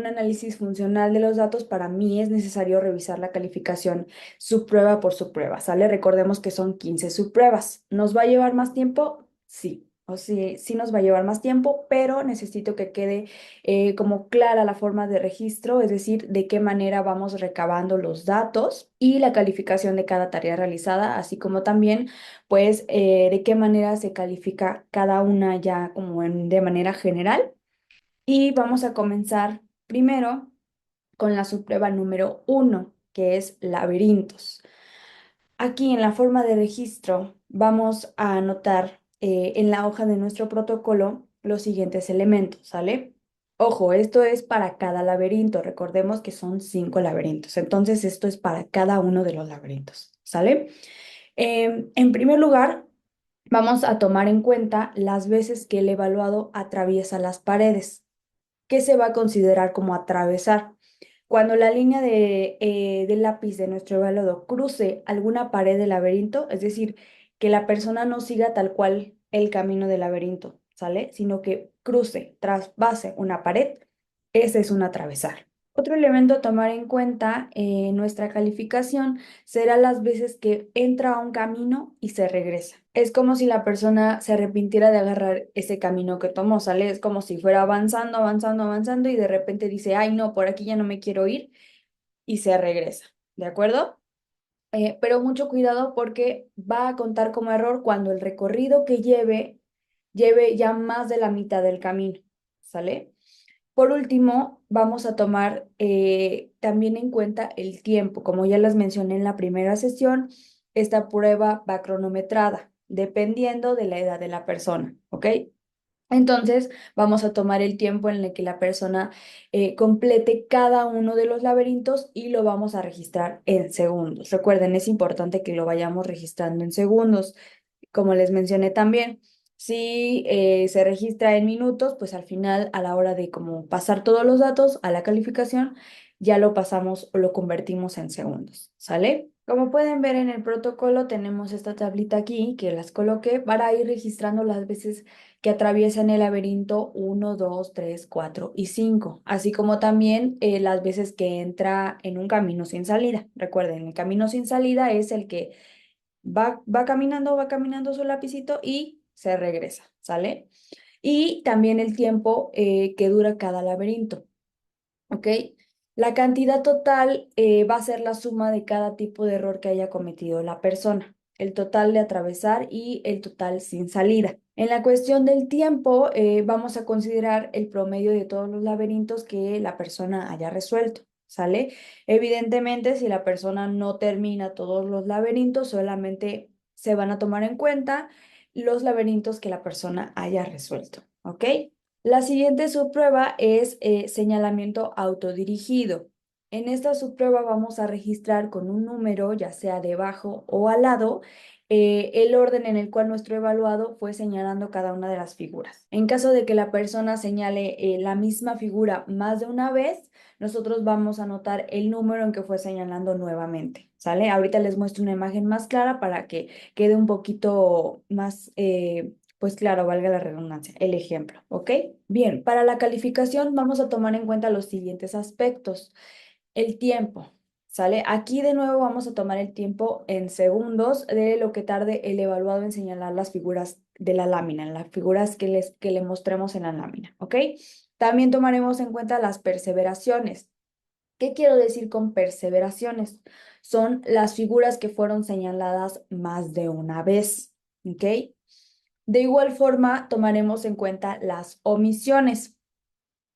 un análisis funcional de los datos, para mí es necesario revisar la calificación subprueba por subprueba, ¿sale? Recordemos que son 15 subpruebas. ¿Nos va a llevar más tiempo? Sí. O sí, sí nos va a llevar más tiempo, pero necesito que quede como clara la forma de registro, es decir, de qué manera vamos recabando los datos y la calificación de cada tarea realizada, así como también, pues, de qué manera se califica cada una ya como de manera general. Y vamos a comenzar primero con la subprueba número uno, que es laberintos. Aquí en la forma de registro vamos a anotar en la hoja de nuestro protocolo los siguientes elementos, ¿sale? Ojo, esto es para cada laberinto. Recordemos que son 5 laberintos. Entonces, esto es para cada uno de los laberintos, ¿sale? En primer lugar, vamos a tomar en cuenta las veces que el evaluado atraviesa las paredes. ¿Qué se va a considerar como atravesar? Cuando la línea del lápiz de nuestro evaluado cruce alguna pared del laberinto, es decir, que la persona no siga tal cual el camino del laberinto, ¿sale? Sino que cruce, traspase una pared, ese es un atravesar. Otro elemento a tomar en cuenta en nuestra calificación será las veces que entra a un camino y se regresa. Es como si la persona se arrepintiera de agarrar ese camino que tomó, ¿sale? Es como si fuera avanzando, avanzando, avanzando y de repente dice, ay, no, por aquí ya no me quiero ir y se regresa, ¿de acuerdo? Pero mucho cuidado porque va a contar como error cuando el recorrido que lleve ya más de la mitad del camino, ¿sale? Por último, vamos a tomar también en cuenta el tiempo. Como ya les mencioné en la primera sesión, esta prueba va cronometrada, dependiendo de la edad de la persona, ¿ok? Entonces, vamos a tomar el tiempo en el que la persona complete cada uno de los laberintos y lo vamos a registrar en segundos. Recuerden, es importante que lo vayamos registrando en segundos. Como les mencioné también, si se registra en minutos, pues al final, a la hora de como pasar todos los datos a la calificación, ya lo pasamos o lo convertimos en segundos, ¿sale? Como pueden ver en el protocolo, tenemos esta tablita aquí que las coloqué para ir registrando las veces que atraviesan el laberinto uno, 2, 3, 4 y 5, así como también las veces que entra en un camino sin salida. Recuerden, el camino sin salida es el que va caminando su lapicito y se regresa, ¿sale? Y también el tiempo que dura cada laberinto, ¿ok? La cantidad total va a ser la suma de cada tipo de error que haya cometido la persona, el total de atravesar y el total sin salida. En la cuestión del tiempo, vamos a considerar el promedio de todos los laberintos que la persona haya resuelto, ¿sale? Evidentemente, si la persona no termina todos los laberintos, solamente se van a tomar en cuenta los laberintos que la persona haya resuelto, ¿ok? La siguiente subprueba es señalamiento autodirigido. En esta subprueba vamos a registrar con un número, ya sea debajo o al lado, el orden en el cual nuestro evaluado fue señalando cada una de las figuras. En caso de que la persona señale la misma figura más de una vez, nosotros vamos a anotar el número en que fue señalando nuevamente, ¿sale? Ahorita les muestro una imagen más clara para que quede un poquito más pues claro, valga la redundancia, el ejemplo, ¿ok? Bien, para la calificación vamos a tomar en cuenta los siguientes aspectos. El tiempo, ¿sale? Aquí de nuevo vamos a tomar el tiempo en segundos de lo que tarde el evaluado en señalar las figuras de la lámina, las figuras que le mostremos en la lámina, ¿ok? También tomaremos en cuenta las perseveraciones. ¿Qué quiero decir con perseveraciones? Son las figuras que fueron señaladas más de una vez, ¿ok? De igual forma, tomaremos en cuenta las omisiones,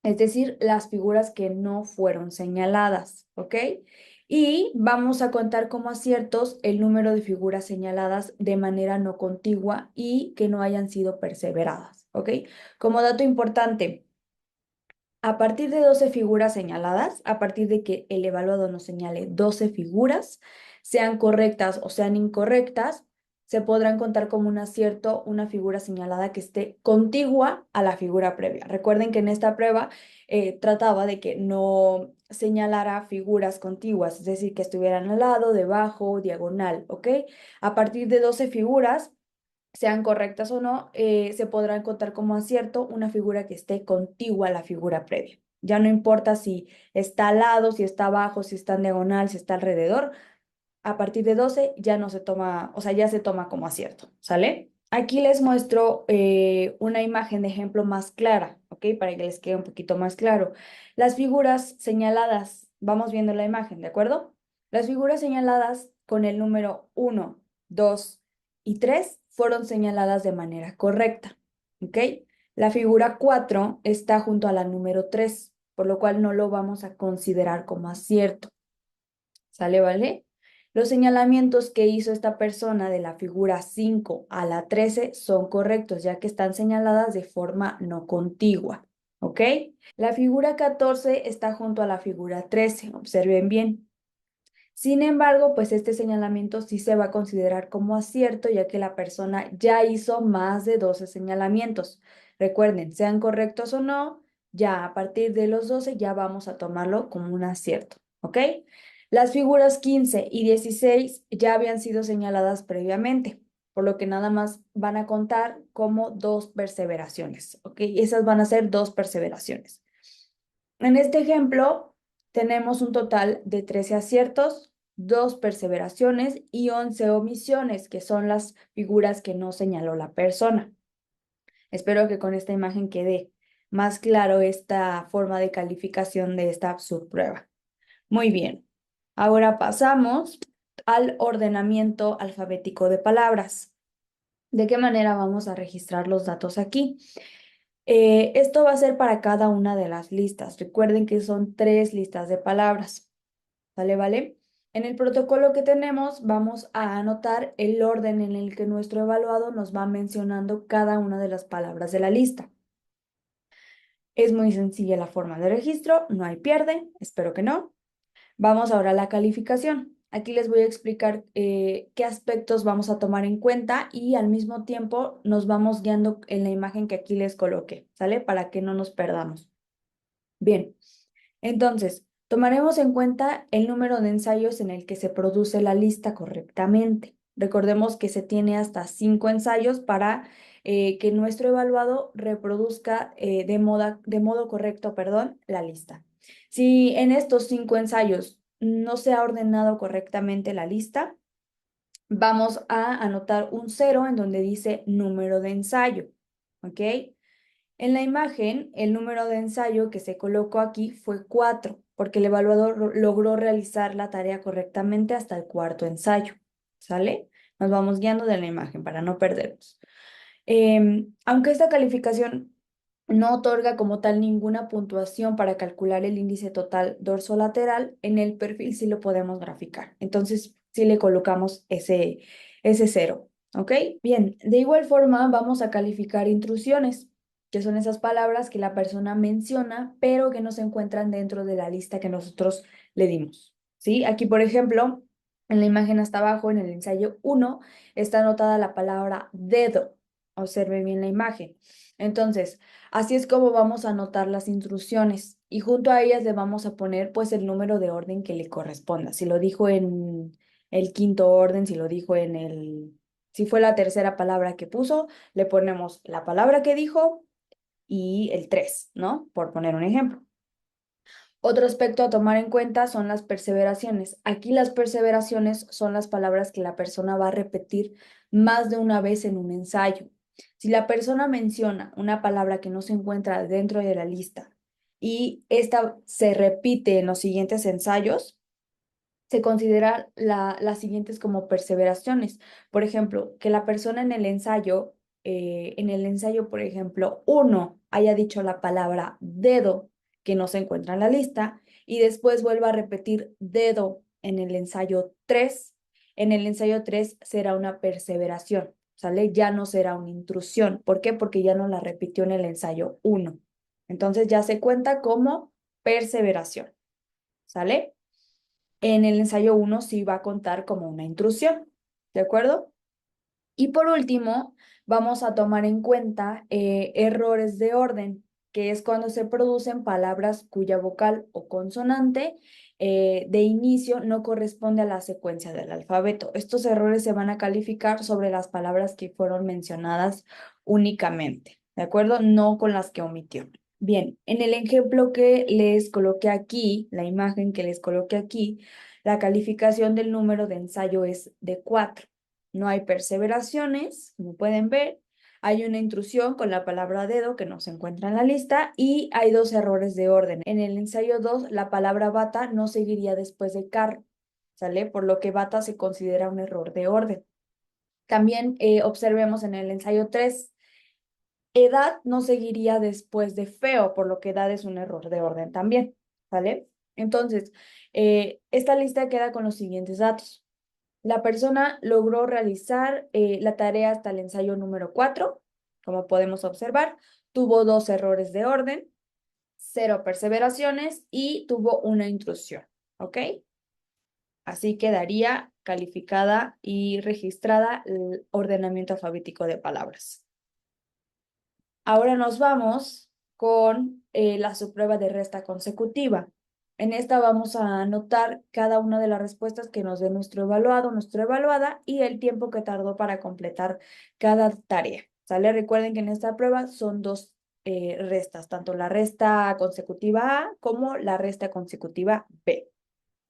es decir, las figuras que no fueron señaladas, ¿ok? Y vamos a contar como aciertos el número de figuras señaladas de manera no contigua y que no hayan sido perseveradas, ¿ok? Como dato importante, a partir de 12 figuras señaladas, a partir de que el evaluado nos señale 12 figuras, sean correctas o sean incorrectas, se podrán contar como un acierto una figura señalada que esté contigua a la figura previa. Recuerden que en esta prueba trataba de que no señalara figuras contiguas, es decir, que estuvieran al lado, debajo, diagonal, ¿ok? A partir de 12 figuras sean correctas o no, se podrán contar como acierto una figura que esté contigua a la figura previa. Ya no importa si está al lado, si está abajo, si está en diagonal, si está alrededor. A partir de 12 ya no se toma, o sea, ya se toma como acierto, ¿sale? Aquí les muestro una imagen de ejemplo más clara, ¿ok? Para que les quede un poquito más claro. Las figuras señaladas, vamos viendo la imagen, ¿de acuerdo? Las figuras señaladas con el número 1, 2 y 3 fueron señaladas de manera correcta, ¿ok? La figura 4 está junto a la número 3, por lo cual no lo vamos a considerar como acierto. ¿Sale, vale? Los señalamientos que hizo esta persona de la figura 5 a la 13 son correctos, ya que están señaladas de forma no contigua, ¿ok? La figura 14 está junto a la figura 13, observen bien. Sin embargo, pues este señalamiento sí se va a considerar como acierto, ya que la persona ya hizo más de 12 señalamientos. Recuerden, sean correctos o no, ya a partir de los 12 ya vamos a tomarlo como un acierto, ¿ok? Las figuras 15 y 16 ya habían sido señaladas previamente, por lo que nada más van a contar como dos perseveraciones, ¿ok? Esas van a ser dos perseveraciones. En este ejemplo, tenemos un total de 13 aciertos, 2 perseveraciones y 11 omisiones, que son las figuras que no señaló la persona. Espero que con esta imagen quede más claro esta forma de calificación de esta subprueba. Muy bien. Ahora pasamos al ordenamiento alfabético de palabras. ¿De qué manera vamos a registrar los datos aquí? Esto va a ser para cada una de las listas. Recuerden que son 3 listas de palabras. ¿Vale? ¿Vale? En el protocolo que tenemos vamos a anotar el orden en el que nuestro evaluado nos va mencionando cada una de las palabras de la lista. Es muy sencilla la forma de registro, no hay pierde, espero que no. Vamos ahora a la calificación. Aquí les voy a explicar qué aspectos vamos a tomar en cuenta y al mismo tiempo nos vamos guiando en la imagen que aquí les coloqué, ¿sale? Para que no nos perdamos. Bien, entonces, tomaremos en cuenta el número de ensayos en el que se produce la lista correctamente. Recordemos que se tiene hasta 5 ensayos para que nuestro evaluado reproduzca de modo correcto, perdón, la lista. Si en estos 5 ensayos no se ha ordenado correctamente la lista, vamos a anotar un 0 en donde dice número de ensayo, ¿ok? En la imagen, el número de ensayo que se colocó aquí fue 4, porque el evaluador logró realizar la tarea correctamente hasta el cuarto ensayo. ¿Sale? Nos vamos guiando de la imagen para no perdernos. Aunque esta calificación no otorga como tal ninguna puntuación para calcular el índice total dorsolateral, en el perfil sí lo podemos graficar. Entonces, sí le colocamos ese 0. ¿Ok? Bien, de igual forma vamos a calificar intrusiones, que son esas palabras que la persona menciona, pero que no se encuentran dentro de la lista que nosotros le dimos. ¿Sí? Aquí, por ejemplo, en la imagen hasta abajo, en el ensayo 1, está anotada la palabra dedo. Observe bien la imagen. Entonces, así es como vamos a anotar las intrusiones y junto a ellas le vamos a poner pues el número de orden que le corresponda. Si lo dijo en el quinto orden, si lo dijo si fue la tercera palabra que puso, le ponemos la palabra que dijo y el 3, ¿no? Por poner un ejemplo. Otro aspecto a tomar en cuenta son las perseveraciones. Aquí las perseveraciones son las palabras que la persona va a repetir más de una vez en un ensayo. Si la persona menciona una palabra que no se encuentra dentro de la lista y esta se repite en los siguientes ensayos, se considera las siguientes como perseveraciones. Por ejemplo, que la persona en el ensayo, por ejemplo, 1 haya dicho la palabra dedo que no se encuentra en la lista y después vuelva a repetir dedo en el ensayo 3. En el ensayo 3 será una perseveración, ¿sale? Ya no será una intrusión. ¿Por qué? Porque ya no la repitió en el ensayo 1. Entonces ya se cuenta como perseveración, ¿sale? En el ensayo 1 sí va a contar como una intrusión, ¿de acuerdo? Y por último, vamos a tomar en cuenta errores de orden, que es cuando se producen palabras cuya vocal o consonante de inicio no corresponde a la secuencia del alfabeto. Estos errores se van a calificar sobre las palabras que fueron mencionadas únicamente, ¿de acuerdo? No con las que omitió. Bien, en el ejemplo que les coloqué aquí, la imagen que les coloqué aquí, la calificación del número de ensayo es de 4. No hay perseveraciones, como pueden ver. Hay una intrusión con la palabra dedo que no se encuentra en la lista y hay 2 errores de orden. En el ensayo 2, la palabra bata no seguiría después de carro, ¿sale? Por lo que bata se considera un error de orden. También observemos en el ensayo 3. Edad no seguiría después de feo, por lo que edad es un error de orden también, ¿vale? Entonces, esta lista queda con los siguientes datos. La persona logró realizar la tarea hasta el ensayo número 4, como podemos observar, tuvo 2 errores de orden, 0 perseveraciones y tuvo una intrusión, ¿ok? Así quedaría calificada y registrada el ordenamiento alfabético de palabras. Ahora nos vamos con la subprueba de resta consecutiva. En esta vamos a anotar cada una de las respuestas que nos dé nuestro evaluado, nuestra evaluada y el tiempo que tardó para completar cada tarea. ¿Sale? Recuerden que en esta prueba son 2 restas, tanto la resta consecutiva A como la resta consecutiva B.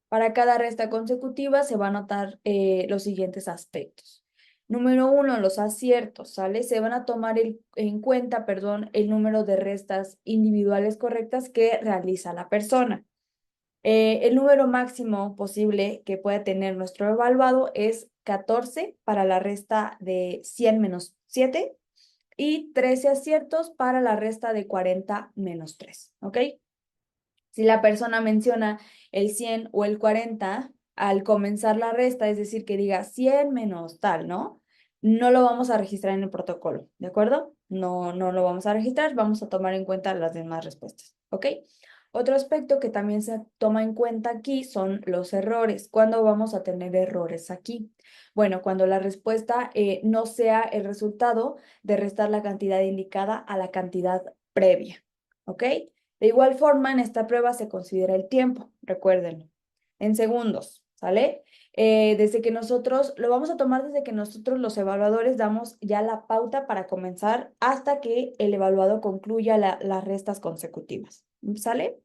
Para cada resta consecutiva se va a anotar los siguientes aspectos. Número 1, los aciertos, ¿sale? Se van a tomar en cuenta, perdón, el número de restas individuales correctas que realiza la persona. El número máximo posible que puede tener nuestro evaluado es 14 para la resta de 100 menos 7 y 13 aciertos para la resta de 40 menos 3, ¿ok? Si la persona menciona el 100 o el 40 al comenzar la resta, es decir, que diga 100 menos tal, ¿no? No lo vamos a registrar en el protocolo, ¿de acuerdo? No lo vamos a registrar, vamos a tomar en cuenta las demás respuestas, ¿ok? Otro aspecto que también se toma en cuenta aquí son los errores. ¿Cuándo vamos a tener errores aquí? Bueno, cuando la respuesta no sea el resultado de restar la cantidad indicada a la cantidad previa, ¿ok? De igual forma, en esta prueba se considera el tiempo, recuérdenlo, en segundos, ¿sale? Desde que nosotros, lo vamos a tomar desde que nosotros los evaluadores damos ya la pauta para comenzar hasta que el evaluado concluya las restas consecutivas, ¿sale?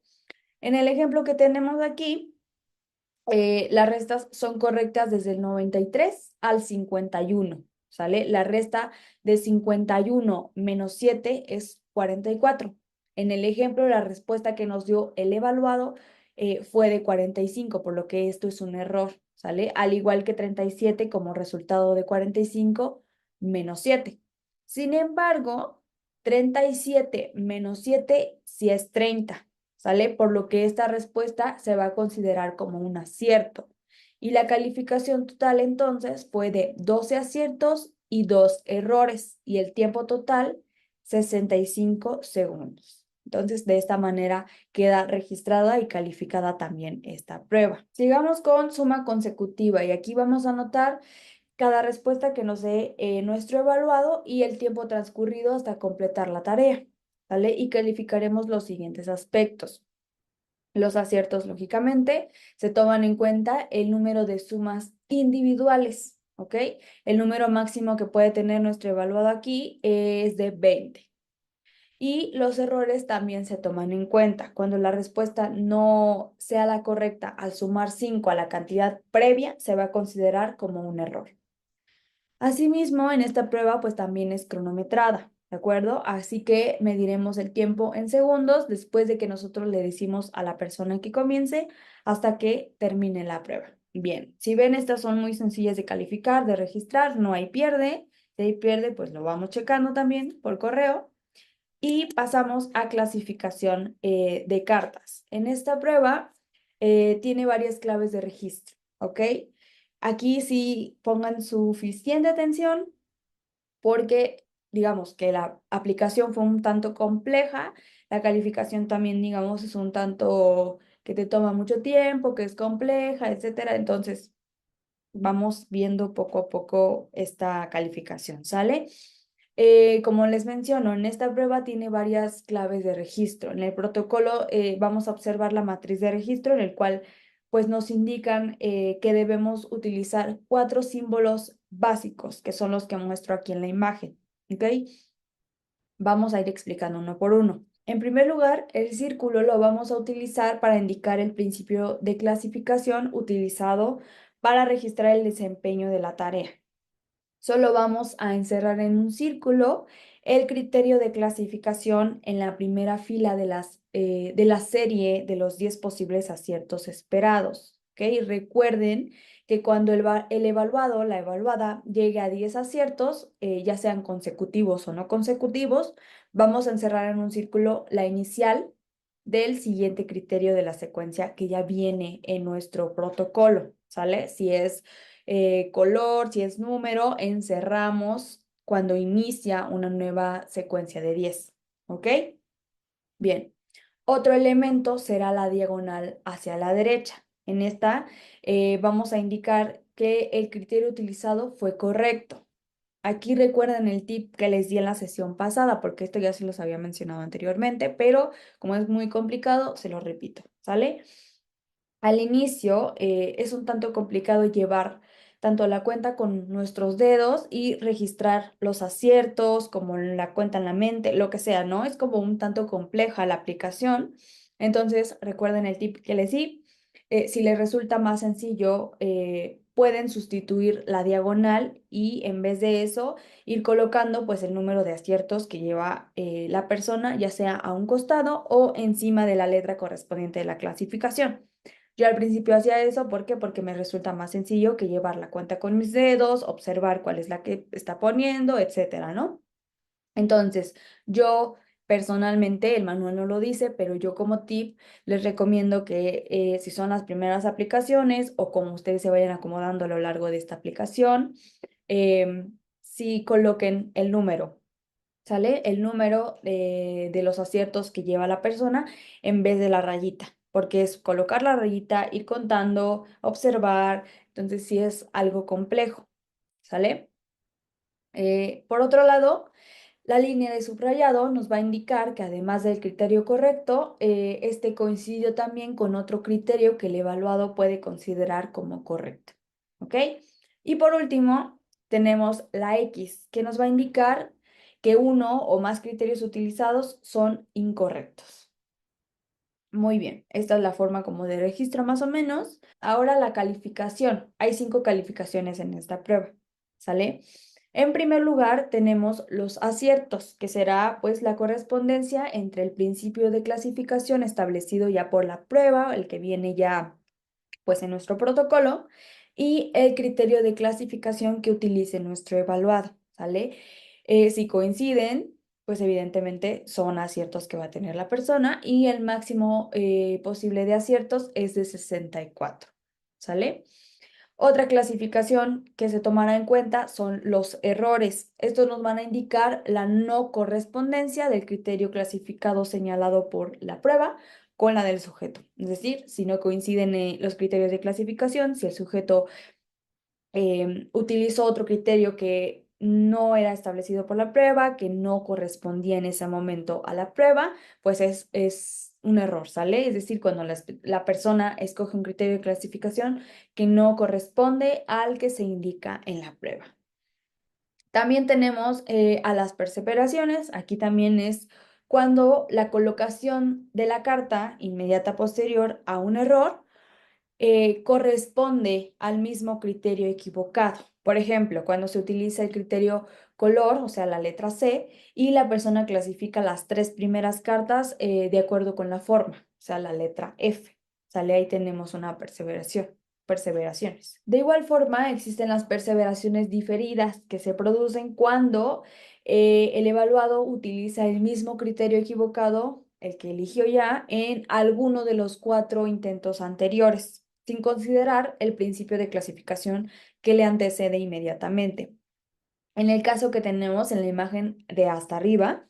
En el ejemplo que tenemos aquí, las restas son correctas desde el 93 al 51, ¿sale? La resta de 51 menos 7 es 44. En el ejemplo, la respuesta que nos dio el evaluado fue de 45, por lo que esto es un error, ¿sale? Al igual que 37 como resultado de 45 menos 7. Sin embargo, 37 menos 7 sí es 30. ¿Sale? Por lo que esta respuesta se va a considerar como un acierto. Y la calificación total entonces fue de 12 aciertos y 2 errores y el tiempo total 65 segundos. Entonces, de esta manera queda registrada y calificada también esta prueba. Sigamos con suma consecutiva y aquí vamos a anotar cada respuesta que nos dé nuestro evaluado y el tiempo transcurrido hasta completar la tarea. ¿Vale? Y calificaremos los siguientes aspectos. Los aciertos, lógicamente, se toman en cuenta el número de sumas individuales, ¿ok? El número máximo que puede tener nuestro evaluado aquí es de 20. Y los errores también se toman en cuenta. Cuando la respuesta no sea la correcta al sumar 5 a la cantidad previa, se va a considerar como un error. Asimismo, en esta prueba pues también es cronometrada, ¿de acuerdo? Así que mediremos el tiempo en segundos después de que nosotros le decimos a la persona que comience hasta que termine la prueba. Bien, si ven, estas son muy sencillas de calificar, de registrar, no hay pierde. Si hay pierde, pues lo vamos checando también por correo. Y pasamos a clasificación de cartas. En esta prueba tiene varias claves de registro, ¿ok? Aquí sí pongan suficiente atención porque digamos que la aplicación fue un tanto compleja, la calificación también digamos es un tanto que te toma mucho tiempo, que es compleja, etcétera. Entonces vamos viendo poco a poco esta calificación, ¿sale? Como les menciono, en esta prueba tiene varias claves de registro. En el protocolo vamos a observar la matriz de registro en el cual pues nos indican que debemos utilizar 4 símbolos básicos, que son los que muestro aquí en la imagen, ¿ok? Vamos a ir explicando uno por uno. En primer lugar, el círculo lo vamos a utilizar para indicar el principio de clasificación utilizado para registrar el desempeño de la tarea. Solo vamos a encerrar en un círculo el criterio de clasificación en la primera fila de la serie de los 10 posibles aciertos esperados. ¿Ok? Y recuerden que cuando el evaluado, la evaluada, llegue a 10 aciertos, ya sean consecutivos o no consecutivos, vamos a encerrar en un círculo la inicial del siguiente criterio de la secuencia que ya viene en nuestro protocolo, ¿sale? Si es color, si es número, encerramos cuando inicia una nueva secuencia de 10. ¿Ok? Bien. Otro elemento será la diagonal hacia la derecha. En esta vamos a indicar que el criterio utilizado fue correcto. Aquí recuerden el tip que les di en la sesión pasada, porque esto ya se los había mencionado anteriormente, pero como es muy complicado, se lo repito, ¿sale? Al inicio es un tanto complicado llevar tanto la cuenta con nuestros dedos y registrar los aciertos, como la cuenta en la mente, lo que sea, ¿no? Es como un tanto compleja la aplicación. Entonces, recuerden el tip que les di. Si les resulta más sencillo, pueden sustituir la diagonal y en vez de eso, ir colocando pues el número de aciertos que lleva la persona, ya sea a un costado o encima de la letra correspondiente de la clasificación. Yo al principio hacía eso, ¿por qué? Porque me resulta más sencillo que llevar la cuenta con mis dedos, observar cuál es la que está poniendo, etcétera, ¿no? Entonces, yo personalmente, el manual no lo dice, pero yo como tip les recomiendo que si son las primeras aplicaciones o como ustedes se vayan acomodando a lo largo de esta aplicación, sí coloquen el número. ¿Sale? El número de los aciertos que lleva la persona en vez de la rayita, porque es colocar la rayita, ir contando, observar, entonces sí es algo complejo, ¿sale? Por otro lado, la línea de subrayado nos va a indicar que además del criterio correcto, este coincidió también con otro criterio que el evaluado puede considerar como correcto, ¿ok? Y por último, tenemos la X, que nos va a indicar que uno o más criterios utilizados son incorrectos. Muy bien, esta es la forma como de registro más o menos. Ahora la calificación. Hay 5 calificaciones en esta prueba, ¿sale? En primer lugar tenemos los aciertos, que será pues la correspondencia entre el principio de clasificación establecido ya por la prueba, el que viene ya pues en nuestro protocolo, y el criterio de clasificación que utilice nuestro evaluado, ¿sale? Si coinciden, pues evidentemente son aciertos que va a tener la persona y el máximo posible de aciertos es de 64, ¿sale? Otra clasificación que se tomará en cuenta son los errores. Estos nos van a indicar la no correspondencia del criterio clasificado señalado por la prueba con la del sujeto. Es decir, si no coinciden los criterios de clasificación, si el sujeto utilizó otro criterio que no era establecido por la prueba, que no correspondía en ese momento a la prueba, pues es un error, ¿sale? Es decir, cuando la persona escoge un criterio de clasificación que no corresponde al que se indica en la prueba. También tenemos a las perseveraciones. Aquí también es cuando la colocación de la carta inmediata posterior a un error corresponde al mismo criterio equivocado. Por ejemplo, cuando se utiliza el criterio color, o sea, la letra C, y la persona clasifica las 3 primeras cartas de acuerdo con la forma, o sea, la letra F. Sale, ahí tenemos una perseveraciones. De igual forma, existen las perseveraciones diferidas que se producen cuando el evaluado utiliza el mismo criterio equivocado, el que eligió ya, en alguno de los 4 intentos anteriores, sin considerar el principio de clasificación que le antecede inmediatamente. En el caso que tenemos en la imagen de hasta arriba,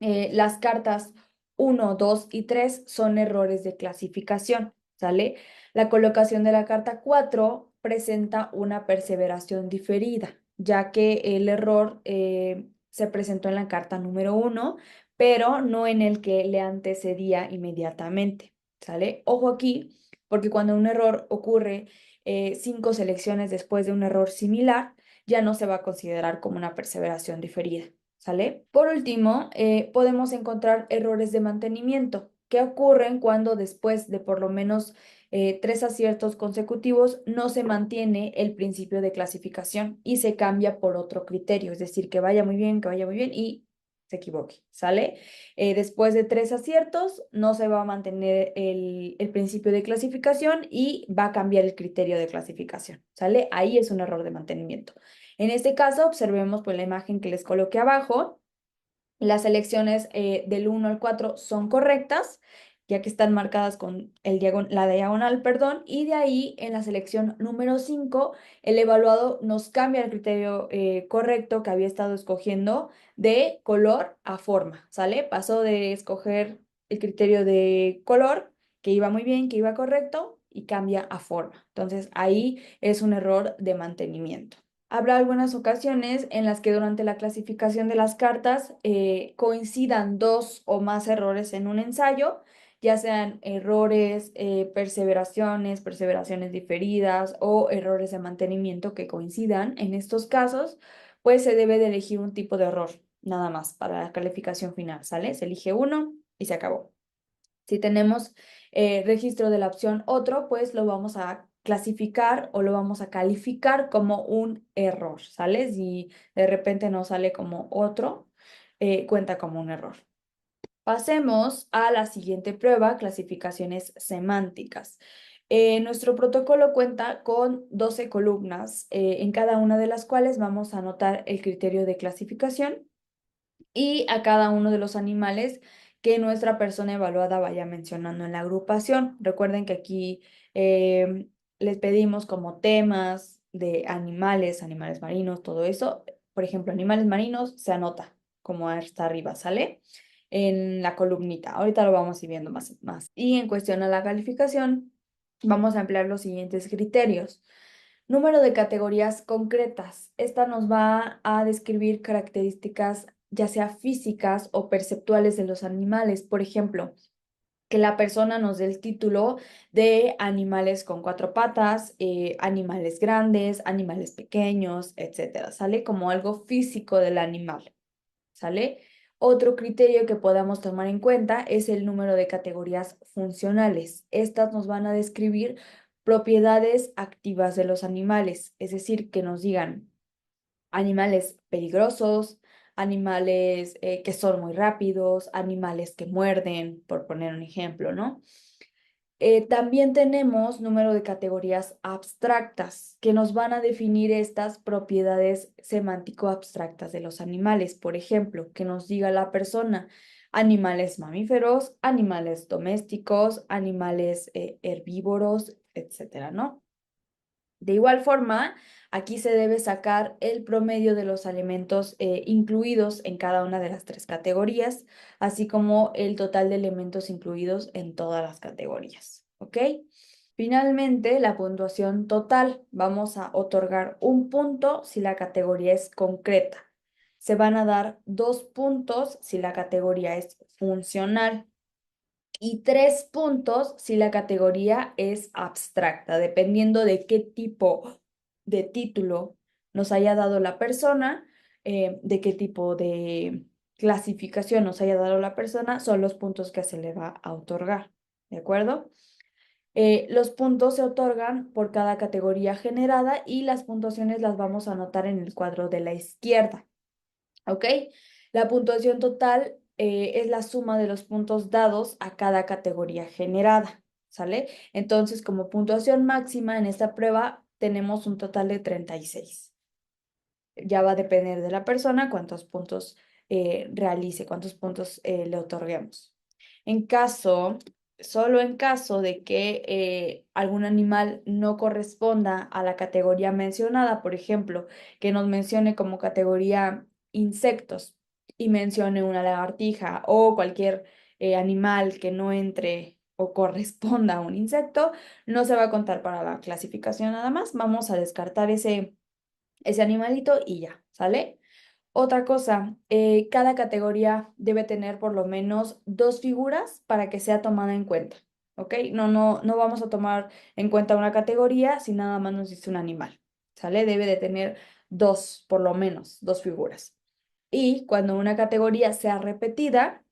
las cartas 1, 2 y 3 son errores de clasificación, ¿sale? La colocación de la carta 4 presenta una perseveración diferida, ya que el error se presentó en la carta número 1, pero no en el que le antecedía inmediatamente, ¿sale? Ojo aquí, porque cuando un error ocurre 5 selecciones después de un error similar, ya no se va a considerar como una perseveración diferida. ¿sale? Por último, podemos encontrar errores de mantenimiento que ocurren cuando después de por lo menos 3 aciertos consecutivos no se mantiene el principio de clasificación y se cambia por otro criterio, es decir, que vaya muy bien y se equivoque, ¿sale? Después de 3 aciertos no se va a mantener el principio de clasificación y va a cambiar el criterio de clasificación, ¿sale? Ahí es un error de mantenimiento. En este caso, observemos pues la imagen que les coloqué abajo. Las selecciones del 1 al 4 son correctas, ya que están marcadas con la diagonal, perdón, y de ahí en la selección número 5, el evaluado nos cambia el criterio correcto que había estado escogiendo de color a forma, ¿sale? Pasó de escoger el criterio de color, que iba muy bien, que iba correcto, y cambia a forma. Entonces ahí es un error de mantenimiento. Habrá algunas ocasiones en las que durante la clasificación de las cartas coincidan 2 o más errores en un ensayo, ya sean errores, perseveraciones diferidas o errores de mantenimiento que coincidan. En estos casos, pues se debe de elegir un tipo de error, nada más, para la calificación final, ¿sale? Se elige uno y se acabó. Si tenemos registro de la opción otro, pues lo vamos a clasificar o lo vamos a calificar como un error, ¿sale? Si de repente no sale como otro, cuenta como un error. Pasemos a la siguiente prueba, clasificaciones semánticas. Nuestro protocolo cuenta con 12 columnas, en cada una de las cuales vamos a anotar el criterio de clasificación y a cada uno de los animales que nuestra persona evaluada vaya mencionando en la agrupación. Recuerden que aquí les pedimos como temas de animales, animales marinos, todo eso. Por ejemplo, animales marinos se anota como está arriba, ¿sale? En la columnita. Ahorita lo vamos a ir viendo más. Y en cuestión a la calificación, vamos a emplear los siguientes criterios. Número de categorías concretas. Esta nos va a describir características ya sea físicas o perceptuales de los animales. Por ejemplo, que la persona nos dé el título de animales con 4 patas, animales grandes, animales pequeños, etcétera. ¿Sale? Como algo físico del animal. ¿Sale? Otro criterio que podamos tomar en cuenta es el número de categorías funcionales. Estas nos van a describir propiedades activas de los animales, es decir, que nos digan animales peligrosos, animales que son muy rápidos, animales que muerden, por poner un ejemplo, ¿no? También tenemos número de categorías abstractas que nos van a definir estas propiedades semántico-abstractas de los animales. Por ejemplo, que nos diga la persona animales mamíferos, animales domésticos, animales herbívoros, etcétera, ¿no? De igual forma, aquí se debe sacar el promedio de los elementos incluidos en cada una de las 3 categorías, así como el total de elementos incluidos en todas las categorías. ¿Ok? Finalmente, la puntuación total. Vamos a otorgar un punto si la categoría es concreta. Se van a dar 2 puntos si la categoría es funcional y 3 puntos si la categoría es abstracta, dependiendo de qué tipo de título nos haya dado la persona, de qué tipo de clasificación nos haya dado la persona, son los puntos que se le va a otorgar, ¿de acuerdo? Los puntos se otorgan por cada categoría generada y las puntuaciones las vamos a anotar en el cuadro de la izquierda. ¿Ok? La puntuación total es la suma de los puntos dados a cada categoría generada, ¿sale? Entonces, como puntuación máxima en esta prueba, tenemos un total de 36. Ya va a depender de la persona cuántos puntos realice, cuántos puntos le otorguemos. En caso, solo en caso de que algún animal no corresponda a la categoría mencionada, por ejemplo, que nos mencione como categoría insectos y mencione una lagartija o cualquier animal que no entre o corresponda a un insecto, no se va a contar para la clasificación nada más. Vamos a descartar ese animalito y ya, ¿sale? Otra cosa, cada categoría debe tener por lo menos 2 figuras para que sea tomada en cuenta, ¿ok? No vamos a tomar en cuenta una categoría si nada más nos dice un animal, ¿sale? Debe de tener dos, por lo menos, 2 figuras. Y cuando una categoría sea repetida,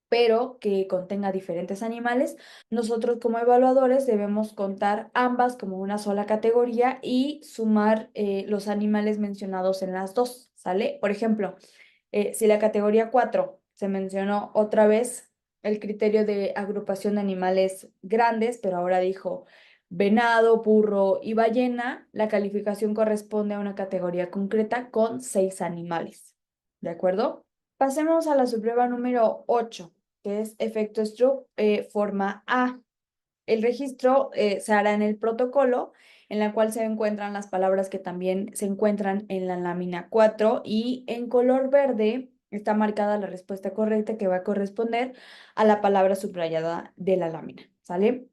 pero que contenga diferentes animales, nosotros como evaluadores debemos contar ambas como una sola categoría y sumar los animales mencionados en las dos, ¿sale? Por ejemplo, si la categoría 4 se mencionó otra vez el criterio de agrupación de animales grandes, pero ahora dijo venado, burro y ballena, la calificación corresponde a una categoría concreta con 6 animales. ¿De acuerdo? Pasemos a la subprueba número 8, que es efecto Stroop, forma A. El registro se hará en el protocolo, en la cual se encuentran las palabras que también se encuentran en la lámina 4 y en color verde está marcada la respuesta correcta que va a corresponder a la palabra subrayada de la lámina, ¿sale?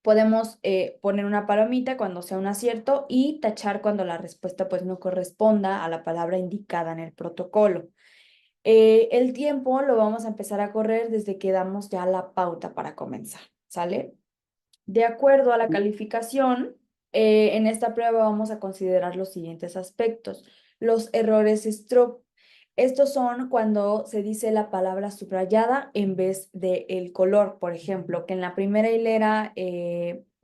Podemos poner una palomita cuando sea un acierto y tachar cuando la respuesta pues no corresponda a la palabra indicada en el protocolo. El tiempo lo vamos a empezar a correr desde que damos ya la pauta para comenzar, ¿sale? De acuerdo a la calificación, en esta prueba vamos a considerar los siguientes aspectos. Los errores stroke. Estos son cuando se dice la palabra subrayada en vez de el color. Por ejemplo, que en la primera hilera,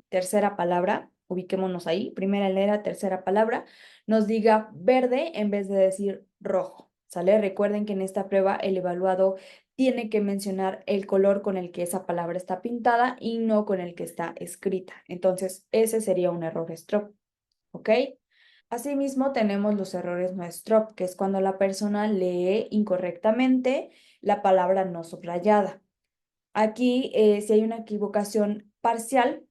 tercera palabra, ubiquémonos ahí, primera hilera, tercera palabra, nos diga verde en vez de decir rojo. ¿Sale? Recuerden que en esta prueba el evaluado tiene que mencionar el color con el que esa palabra está pintada y no con el que está escrita. Entonces, ese sería un error stroke, ¿ok? Asimismo, tenemos los errores no stroke, que es cuando la persona lee incorrectamente la palabra no subrayada. Aquí, si hay una equivocación parcial,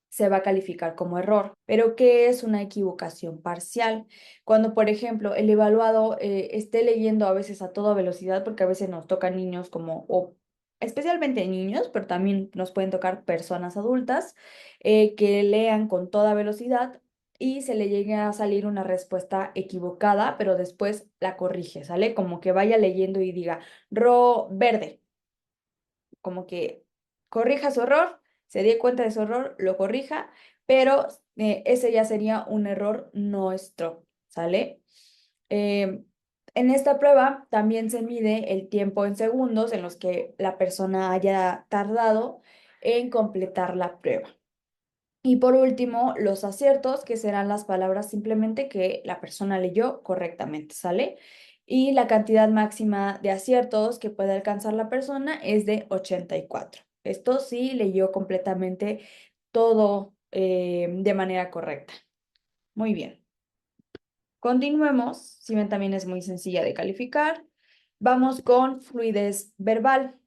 se va a calificar como error. Pero, ¿qué es una equivocación parcial? Cuando, por ejemplo, el evaluado esté leyendo a veces a toda velocidad, porque a veces nos tocan niños como, o especialmente niños, pero también nos pueden tocar personas adultas, que lean con toda velocidad y se le llegue a salir una respuesta equivocada, pero después la corrige, ¿sale? Como que vaya leyendo y diga, verde, como que corrija su error, se dé cuenta de su error, lo corrija, pero ese ya sería un error nuestro, ¿sale? Eh, en esta prueba también se mide el tiempo en segundos en los que la persona haya tardado en completar la prueba. Y por último, los aciertos, que serán las palabras simplemente que la persona leyó correctamente, ¿sale? Y la cantidad máxima de aciertos que puede alcanzar la persona es de 84. Esto sí leyó completamente todo de manera correcta. Muy bien. Continuemos, si bien también es muy sencilla de calificar. Vamos con fluidez verbal.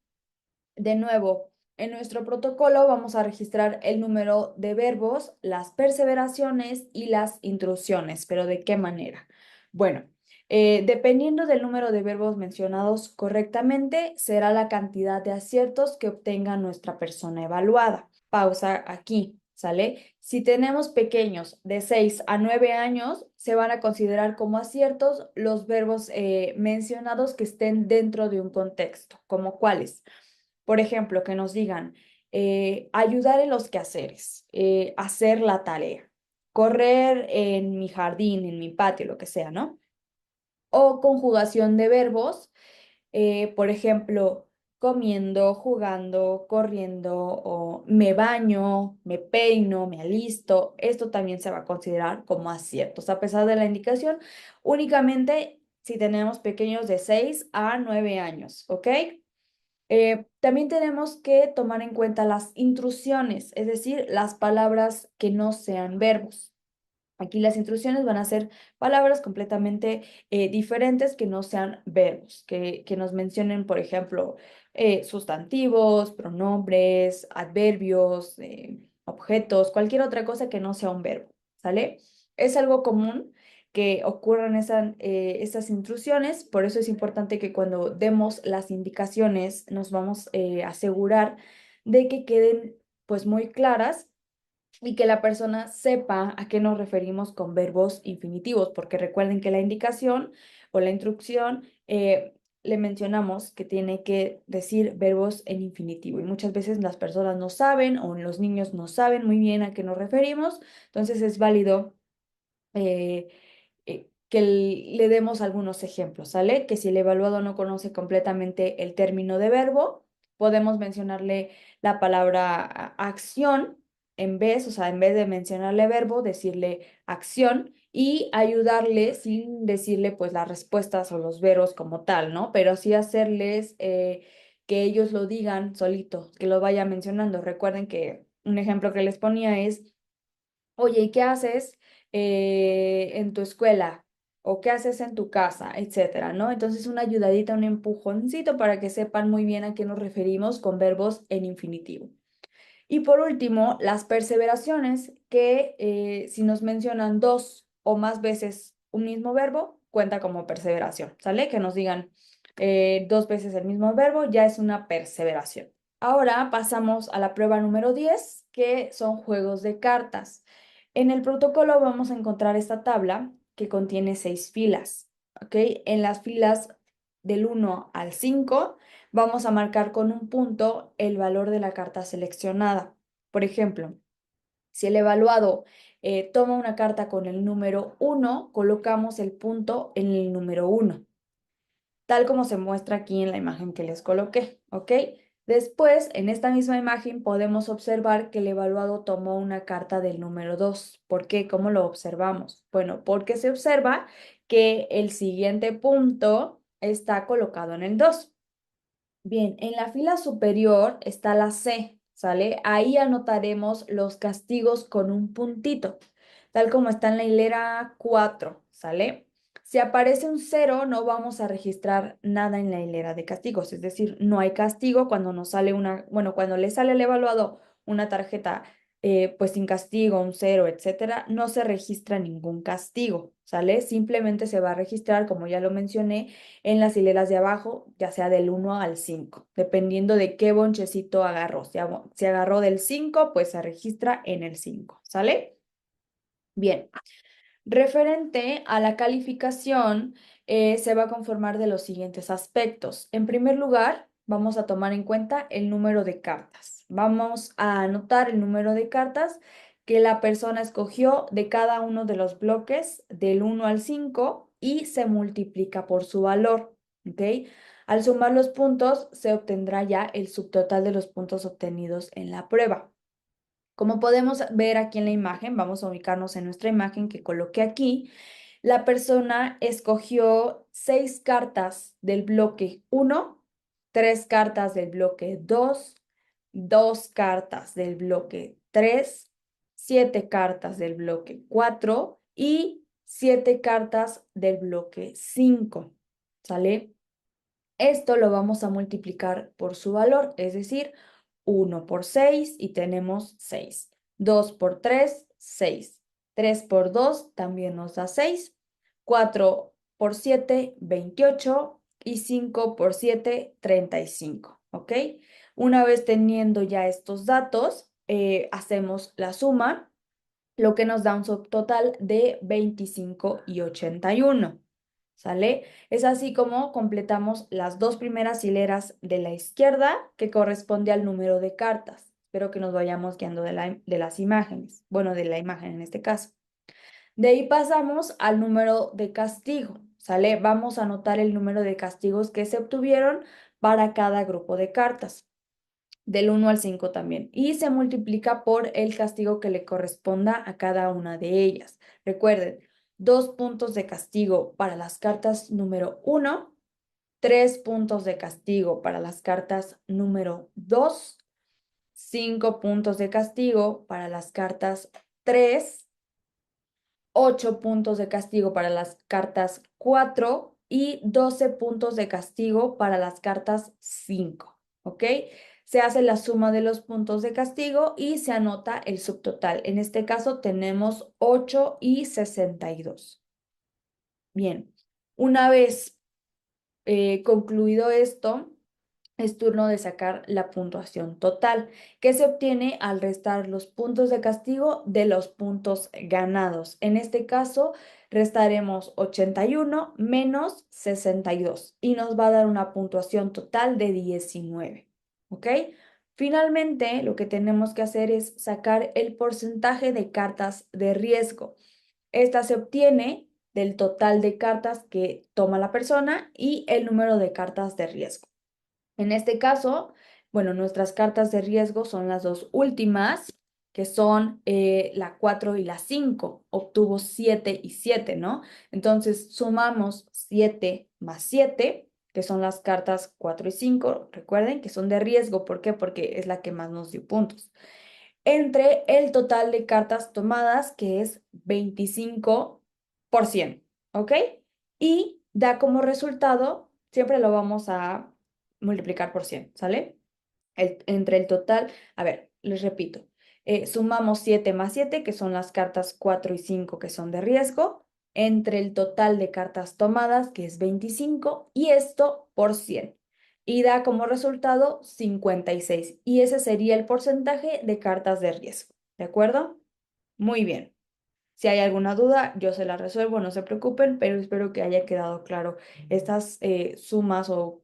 De nuevo, en nuestro protocolo vamos a registrar el número de verbos, las perseveraciones y las intrusiones, pero ¿de qué manera? Bueno, dependiendo del número de verbos mencionados correctamente, será la cantidad de aciertos que obtenga nuestra persona evaluada. Pausa aquí, ¿sale? Si tenemos pequeños de 6 a 9 años, se van a considerar como aciertos los verbos mencionados que estén dentro de un contexto, como cuáles. Por ejemplo, que nos digan ayudar en los quehaceres, hacer la tarea, correr en mi jardín, en mi patio, lo que sea, ¿no? O conjugación de verbos, por ejemplo, comiendo, jugando, corriendo, o me baño, me peino, me alisto. Esto también se va a considerar como aciertos, a pesar de la indicación, únicamente si tenemos pequeños de 6 a 9 años, ¿ok? También tenemos que tomar en cuenta las intrusiones, es decir, las palabras que no sean verbos. Aquí las intrusiones van a ser palabras completamente diferentes que no sean verbos, que nos mencionen, por ejemplo, sustantivos, pronombres, adverbios, objetos, cualquier otra cosa que no sea un verbo, ¿sale? Es algo común que ocurran estas intrusiones, por eso es importante que cuando demos las indicaciones nos vamos a asegurar de que queden pues muy claras y que la persona sepa a qué nos referimos con verbos infinitivos, porque recuerden que la indicación o la instrucción le mencionamos que tiene que decir verbos en infinitivo y muchas veces las personas no saben o los niños no saben muy bien a qué nos referimos, entonces es válido eh, que le demos algunos ejemplos, ¿sale? Que si el evaluado no conoce completamente el término de verbo, podemos mencionarle la palabra acción en vez, o sea, en vez de mencionarle verbo, decirle acción y ayudarle sin decirle pues las respuestas o los verbos como tal, ¿no? Pero sí hacerles que ellos lo digan solito, que lo vaya mencionando. Recuerden que un ejemplo que les ponía es, oye, ¿y qué haces en tu escuela? ¿O qué haces en tu casa? Etcétera, ¿no? Entonces, una ayudadita, un empujoncito para que sepan muy bien a qué nos referimos con verbos en infinitivo. Y por último, las perseveraciones, que si nos mencionan dos o más veces un mismo verbo, cuenta como perseveración, ¿sale? Que nos digan dos veces el mismo verbo, ya es una perseveración. Ahora pasamos a la prueba número 10, que son juegos de cartas. En el protocolo vamos a encontrar esta tabla que contiene 6 filas, ¿ok? En las filas del 1 al 5 vamos a marcar con un punto el valor de la carta seleccionada. Por ejemplo, si el evaluado toma una carta con el número 1, colocamos el punto en el número 1, tal como se muestra aquí en la imagen que les coloqué, ¿ok? Después, en esta misma imagen podemos observar que el evaluado tomó una carta del número 2. ¿Por qué? ¿Cómo lo observamos? Bueno, porque se observa que el siguiente punto está colocado en el 2. Bien, en la fila superior está la C, ¿sale? Ahí anotaremos los castigos con un puntito, tal como está en la hilera 4, ¿sale? Si aparece un 0, no vamos a registrar nada en la hilera de castigos, es decir, no hay castigo cuando nos sale una, bueno, cuando le sale al evaluado una tarjeta pues sin castigo, un 0, etcétera, no se registra ningún castigo, ¿sale? Simplemente se va a registrar, como ya lo mencioné, en las hileras de abajo, ya sea del 1 al 5, dependiendo de qué bonchecito agarró. Si agarró del 5, pues se registra en el 5, ¿sale? Bien, referente a la calificación, se va a conformar de los siguientes aspectos. En primer lugar, vamos a tomar en cuenta el número de cartas. Vamos a anotar el número de cartas que la persona escogió de cada uno de los bloques del 1 al 5 y se multiplica por su valor, ¿ok? Al sumar los puntos, se obtendrá ya el subtotal de los puntos obtenidos en la prueba. Como podemos ver aquí en la imagen, vamos a ubicarnos en nuestra imagen que coloqué aquí. La persona escogió 6 cartas del bloque 1, 3 cartas del bloque 2, 2 cartas del bloque 3, 7 cartas del bloque 4 y 7 cartas del bloque 5. ¿Sale? Esto lo vamos a multiplicar por su valor, es decir, 1 por 6 y tenemos 6. 2 por 3, 6. 3 por 2 también nos da 6. 4 por 7, 28. Y 5 por 7, 35. ¿Ok? Una vez teniendo ya estos datos, hacemos la suma, lo que nos da un subtotal de 25 y 81. ¿Sale? Es así como completamos las dos primeras hileras de la izquierda, que corresponde al número de cartas. Espero que nos vayamos guiando de las imágenes. Bueno, de la imagen en este caso. De ahí pasamos al número de castigo. ¿Sale? Vamos a anotar el número de castigos que se obtuvieron para cada grupo de cartas, del 1 al 5 también, y se multiplica por el castigo que le corresponda a cada una de ellas. Recuerden, 2 puntos de castigo para las cartas número 1, 3 puntos de castigo para las cartas número 2, 5 puntos de castigo para las cartas 3, 8 puntos de castigo para las cartas 4 y 12 puntos de castigo para las cartas 5, ¿ok? Se hace la suma de los puntos de castigo y se anota el subtotal. En este caso tenemos 8 y 62. Bien, una vez concluido esto, es turno de sacar la puntuación total, que se obtiene al restar los puntos de castigo de los puntos ganados. En este caso, restaremos 81 menos 62 y nos va a dar una puntuación total de 19. ¿Ok? Finalmente, lo que tenemos que hacer es sacar el porcentaje de cartas de riesgo. Esta se obtiene del total de cartas que toma la persona y el número de cartas de riesgo. En este caso, bueno, nuestras cartas de riesgo son las dos últimas, que son la 4 y la 5. Obtuvo 7 y 7, ¿no? Entonces, sumamos 7 más 7, que son las cartas 4 y 5. Recuerden que son de riesgo. ¿Por qué? Porque es la que más nos dio puntos. Entre el total de cartas tomadas, que es 25%, ¿ok? Y da como resultado, siempre lo vamos a multiplicar por 100, ¿sale? Entre el total, a ver, les repito, sumamos 7 más 7, que son las cartas 4 y 5, que son de riesgo, entre el total de cartas tomadas, que es 25, y esto por 100. Y da como resultado 56. Y ese sería el porcentaje de cartas de riesgo. ¿De acuerdo? Muy bien. Si hay alguna duda, yo se la resuelvo, no se preocupen, pero espero que haya quedado claro estas sumas o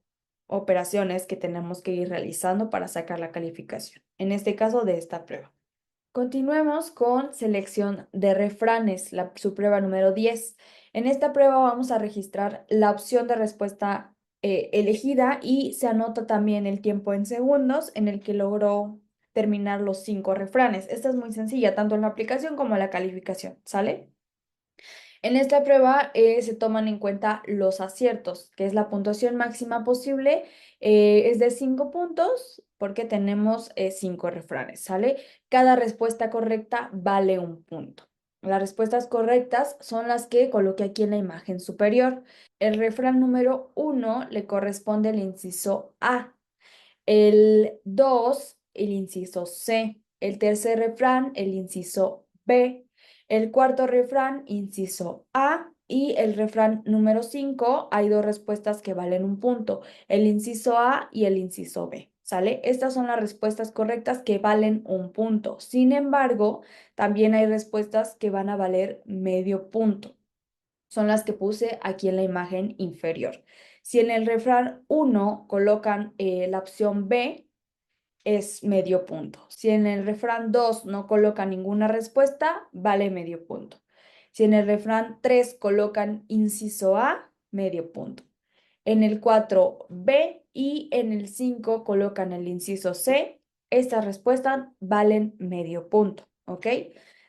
operaciones que tenemos que ir realizando para sacar la calificación, en este caso de esta prueba. Continuemos con selección de refranes, su prueba número 10. En esta prueba vamos a registrar la opción de respuesta elegida y se anota también el tiempo en segundos en el que logró terminar los 5 refranes. Esta es muy sencilla, tanto en la aplicación como en la calificación, ¿sale? En esta prueba se toman en cuenta los aciertos, que es la puntuación máxima posible, es de 5 puntos porque tenemos 5 refranes, ¿sale? Cada respuesta correcta vale un punto. Las respuestas correctas son las que coloqué aquí en la imagen superior. El refrán número 1 le corresponde el inciso A. El 2, el inciso C. El tercer refrán, el inciso B. El cuarto refrán, inciso A. Y el refrán número 5, hay dos respuestas que valen un punto, el inciso A y el inciso B. ¿Sale? Estas son las respuestas correctas que valen un punto. Sin embargo, también hay respuestas que van a valer medio punto. Son las que puse aquí en la imagen inferior. Si en el refrán 1 colocan la opción B, es medio punto. Si en el refrán 2 no colocan ninguna respuesta, vale medio punto. Si en el refrán 3 colocan inciso A, medio punto. En el 4 B y en el 5 colocan el inciso C, estas respuestas valen medio punto, ¿ok?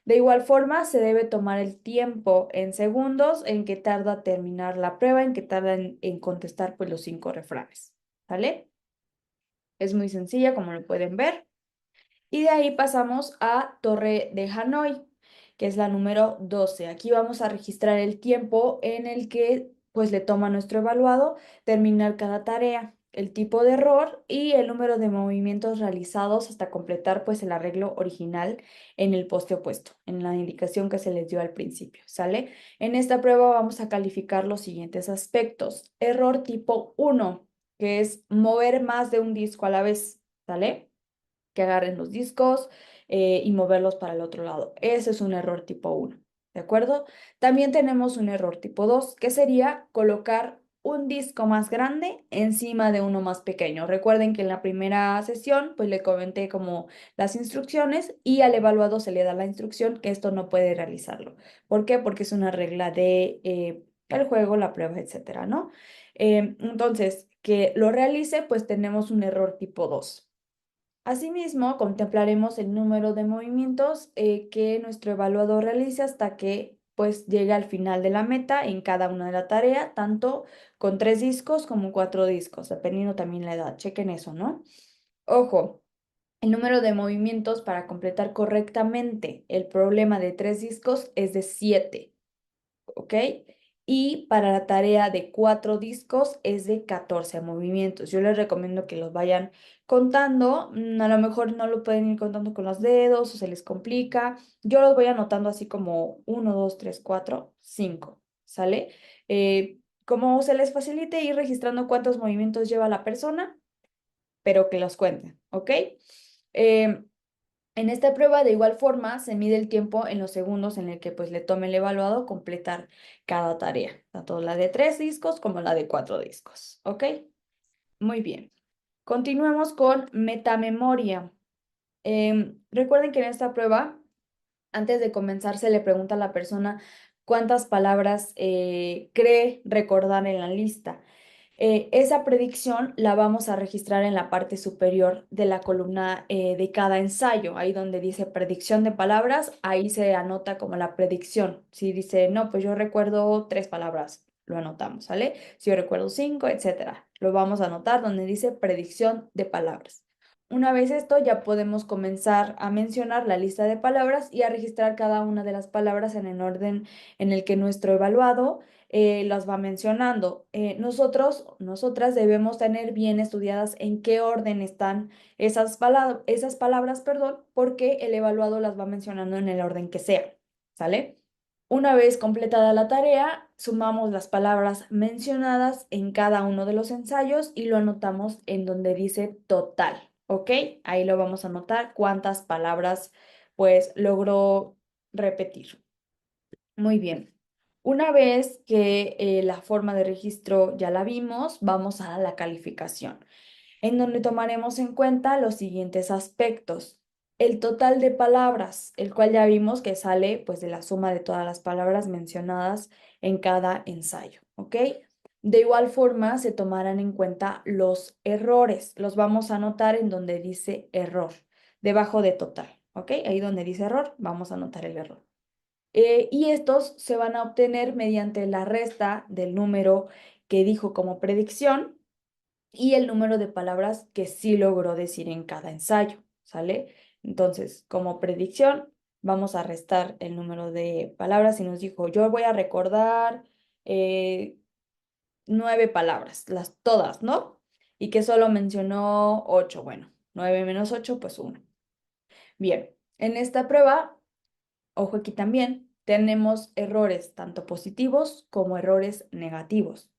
De igual forma, se debe tomar el tiempo en segundos en que tarda terminar la prueba, en que tarda en contestar pues los 5 refranes, ¿vale? Es muy sencilla, como lo pueden ver. Y de ahí pasamos a Torre de Hanoi, que es la número 12. Aquí vamos a registrar el tiempo en el que pues le toma a nuestro evaluado terminar cada tarea, el tipo de error y el número de movimientos realizados hasta completar pues el arreglo original en el poste opuesto, en la indicación que se les dio al principio, ¿sale? En esta prueba vamos a calificar los siguientes aspectos. Error tipo 1, que es mover más de un disco a la vez, ¿sale? Que agarren los discos y moverlos para el otro lado. Ese es un error tipo 1, ¿de acuerdo? También tenemos un error tipo 2, que sería colocar un disco más grande encima de uno más pequeño. Recuerden que en la primera sesión, pues le comenté como las instrucciones y al evaluado se le da la instrucción que esto no puede realizarlo. ¿Por qué? Porque es una regla de el juego, la prueba, etcétera, ¿no? Entonces, que lo realice, pues tenemos un error tipo 2. Asimismo, contemplaremos el número de movimientos que nuestro evaluador realice hasta que pues llegue al final de la meta en cada una de la tarea, tanto con 3 discos como 4 discos, dependiendo también la edad. Chequen eso, ¿no? Ojo, el número de movimientos para completar correctamente el problema de 3 discos es de 7. ¿Ok? Y para la tarea de 4 discos es de 14 movimientos. Yo les recomiendo que los vayan contando. A lo mejor no lo pueden ir contando con los dedos o se les complica. Yo los voy anotando así como 1, 2, 3, 4, 5. ¿Sale? Como se les facilite ir registrando cuántos movimientos lleva la persona, pero que los cuenten, ¿ok? Em, en esta prueba, de igual forma, se mide el tiempo en los segundos en el que pues le tome el evaluado completar cada tarea, tanto la de 3 discos como la de 4 discos. ¿Ok? Muy bien. Continuemos con metamemoria. Recuerden que en esta prueba, antes de comenzar, se le pregunta a la persona cuántas palabras cree recordar en la lista. Esa predicción la vamos a registrar en la parte superior de la columna de cada ensayo, ahí donde dice predicción de palabras, ahí se anota como la predicción. Si dice, no, pues yo recuerdo 3 palabras, lo anotamos, ¿sale? Si yo recuerdo 5, etcétera, lo vamos a anotar donde dice predicción de palabras. Una vez esto, ya podemos comenzar a mencionar la lista de palabras y a registrar cada una de las palabras en el orden en el que nuestro evaluado las va mencionando. Nosotras debemos tener bien estudiadas en qué orden están esas palabras, perdón, porque el evaluado las va mencionando en el orden que sea, ¿sale? Una vez completada la tarea, sumamos las palabras mencionadas en cada uno de los ensayos y lo anotamos en donde dice total, ¿ok? Ahí lo vamos a anotar cuántas palabras pues logró repetir. Muy bien. Una vez que la forma de registro ya la vimos, vamos a la calificación, en donde tomaremos en cuenta los siguientes aspectos. El total de palabras, el cual ya vimos que sale pues de la suma de todas las palabras mencionadas en cada ensayo, ¿ok? De igual forma se tomarán en cuenta los errores, los vamos a anotar en donde dice error, debajo de total, ¿ok? Ahí donde dice error, vamos a anotar el error. Y estos se van a obtener mediante la resta del número que dijo como predicción y el número de palabras que sí logró decir en cada ensayo, ¿sale? Entonces, como predicción, vamos a restar el número de palabras y nos dijo, yo voy a recordar 9 palabras, las todas, ¿no? Y que solo mencionó 8. Bueno, 9 menos 8, pues 1. Bien, en esta prueba, ojo aquí también, tenemos errores tanto positivos como errores negativos.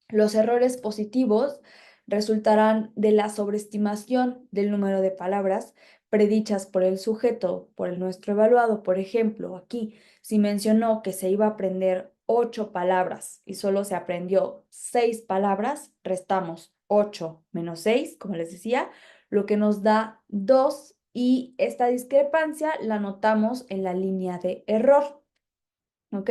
Los errores positivos resultarán de la sobreestimación del número de palabras predichas por el sujeto, por el nuestro evaluado. Por ejemplo, aquí, si mencionó que se iba a aprender 8 palabras y solo se aprendió 6 palabras, restamos 8 menos 6, como les decía, lo que nos da 2 y esta discrepancia la anotamos en la línea de error. ¿Ok?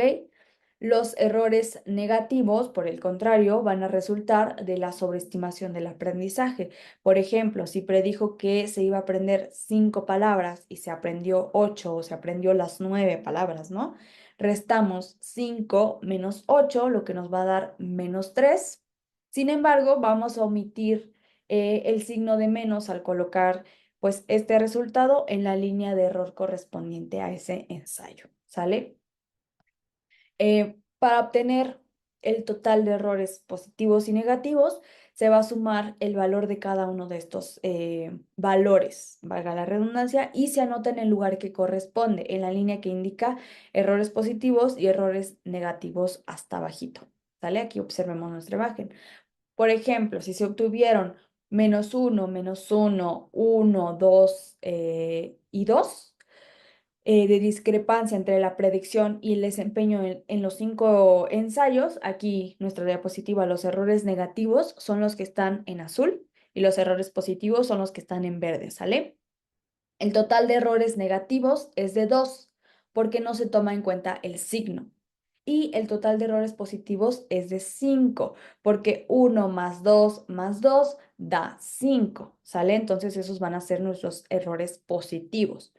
Los errores negativos, por el contrario, van a resultar de la sobreestimación del aprendizaje. Por ejemplo, si predijo que se iba a aprender 5 palabras y se aprendió 8 o se aprendió las 9 palabras, ¿no? Restamos 5 menos 8, lo que nos va a dar -3. Sin embargo, vamos a omitir el signo de menos al colocar pues este resultado en la línea de error correspondiente a ese ensayo, ¿sale? Para obtener el total de errores positivos y negativos, se va a sumar el valor de cada uno de estos valores, valga la redundancia, y se anota en el lugar que corresponde, en la línea que indica errores positivos y errores negativos hasta abajito. ¿Sale? Aquí observemos nuestra imagen. Por ejemplo, si se obtuvieron -1, -1, 1, 2 y 2, de discrepancia entre la predicción y el desempeño en los 5 ensayos. Aquí nuestra diapositiva, los errores negativos son los que están en azul y los errores positivos son los que están en verde, ¿sale? El total de errores negativos es de 2 porque no se toma en cuenta el signo. Y el total de errores positivos es de 5 porque 1 más 2 más 2 da 5, ¿sale? Entonces esos van a ser nuestros errores positivos.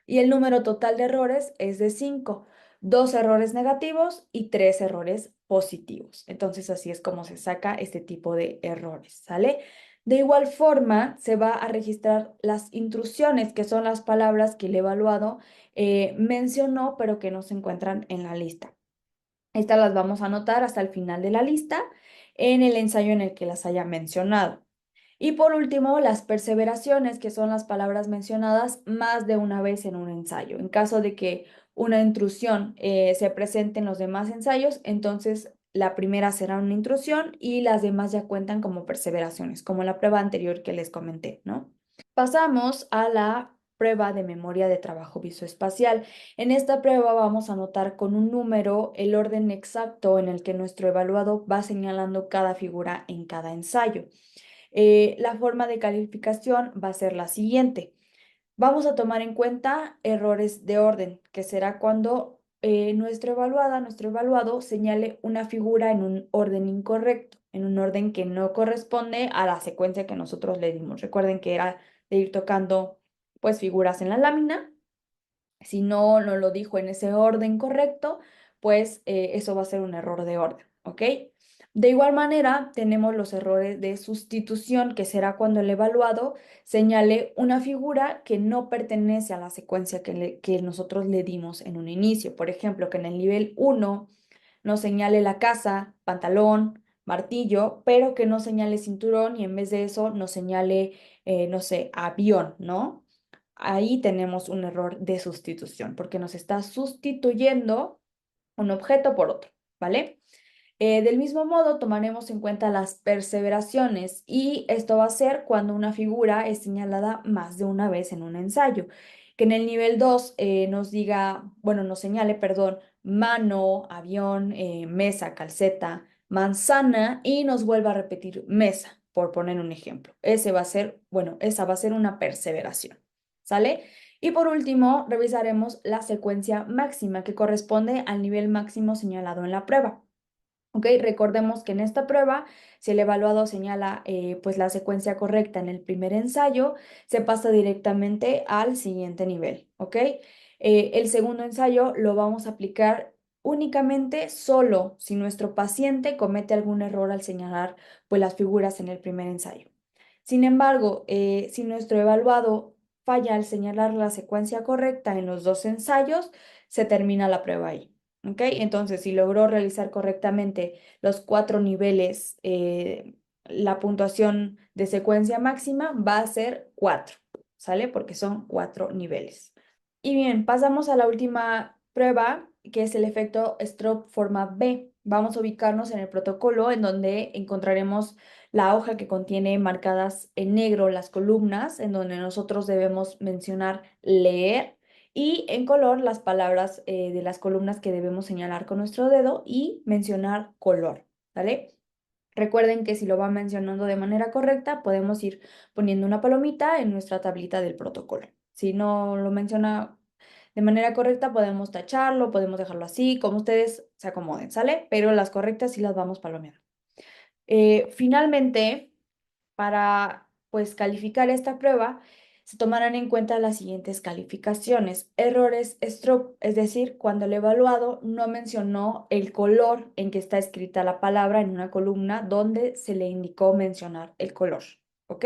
Y el número total de errores es de 5, 2 errores negativos y 3 errores positivos. Entonces así es como se saca este tipo de errores, ¿sale? De igual forma, se va a registrar las intrusiones, que son las palabras que el evaluado mencionó, pero que no se encuentran en la lista. Estas las vamos a anotar hasta el final de la lista en el ensayo en el que las haya mencionado. Y por último, las perseveraciones, que son las palabras mencionadas más de una vez en un ensayo. En caso de que una intrusión se presente en los demás ensayos, entonces la primera será una intrusión y las demás ya cuentan como perseveraciones, como la prueba anterior que les comenté, ¿no? Pasamos a la prueba de memoria de trabajo visoespacial. En esta prueba vamos a anotar con un número el orden exacto en el que nuestro evaluado va señalando cada figura en cada ensayo. La forma de calificación va a ser la siguiente. Vamos a tomar en cuenta errores de orden, que será cuando nuestro evaluada, nuestro evaluado señale una figura en un orden incorrecto, en un orden que no corresponde a la secuencia que nosotros le dimos. Recuerden que era de ir tocando pues figuras en la lámina. Si no nos lo dijo en ese orden correcto, pues eso va a ser un error de orden, ¿ok? De igual manera, tenemos los errores de sustitución, que será cuando el evaluado señale una figura que no pertenece a la secuencia que nosotros le dimos en un inicio. Por ejemplo, que en el nivel 1 nos señale la casa, pantalón, martillo, pero que no señale cinturón y en vez de eso nos señale, no sé, avión, ¿no? Ahí tenemos un error de sustitución porque nos está sustituyendo un objeto por otro, ¿vale? Del mismo modo, tomaremos en cuenta las perseveraciones y esto va a ser cuando una figura es señalada más de una vez en un ensayo. Que en el nivel 2 nos diga, bueno, nos señale, perdón, mano, avión, mesa, calceta, manzana y nos vuelva a repetir mesa, por poner un ejemplo. Ese va a ser, bueno, esa va a ser una perseveración, ¿sale? Y por último, revisaremos la secuencia máxima que corresponde al nivel máximo señalado en la prueba. ¿Ok? Recordemos que en esta prueba, si el evaluado señala pues la secuencia correcta en el primer ensayo, se pasa directamente al siguiente nivel. ¿Ok? El segundo ensayo lo vamos a aplicar únicamente solo si nuestro paciente comete algún error al señalar pues las figuras en el primer ensayo. Sin embargo, si nuestro evaluado falla al señalar la secuencia correcta en los dos ensayos, se termina la prueba ahí. ¿Ok? Entonces, si logró realizar correctamente los 4 niveles, la puntuación de secuencia máxima va a ser 4, ¿sale? Porque son 4 niveles. Y bien, pasamos a la última prueba, que es el efecto Stroop forma B. Vamos a ubicarnos en el protocolo en donde encontraremos la hoja que contiene marcadas en negro las columnas, en donde nosotros debemos mencionar leer y en color las palabras de las columnas que debemos señalar con nuestro dedo y mencionar color, ¿vale? Recuerden que si lo van mencionando de manera correcta, podemos ir poniendo una palomita en nuestra tablita del protocolo. Si no lo menciona de manera correcta, podemos tacharlo, podemos dejarlo así, como ustedes se acomoden, ¿sale? Pero las correctas sí las vamos palomeando. Finalmente, para pues calificar esta prueba, se tomarán en cuenta las siguientes calificaciones. Errores stroke, es decir, cuando el evaluado no mencionó el color en que está escrita la palabra en una columna donde se le indicó mencionar el color, ¿ok?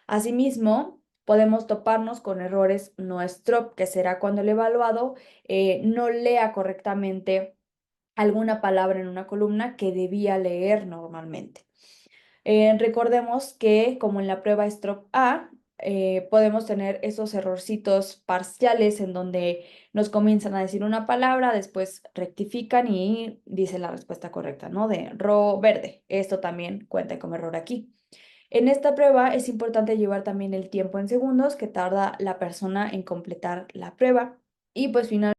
Asimismo, podemos toparnos con errores no stroke, que será cuando el evaluado no lea correctamente alguna palabra en una columna que debía leer normalmente. Recordemos que como en la prueba Strop A, podemos tener esos errorcitos parciales en donde nos comienzan a decir una palabra, después rectifican y dicen la respuesta correcta, ¿no? De verde. Esto también cuenta como error aquí. En esta prueba es importante llevar también el tiempo en segundos que tarda la persona en completar la prueba. Y pues finalmente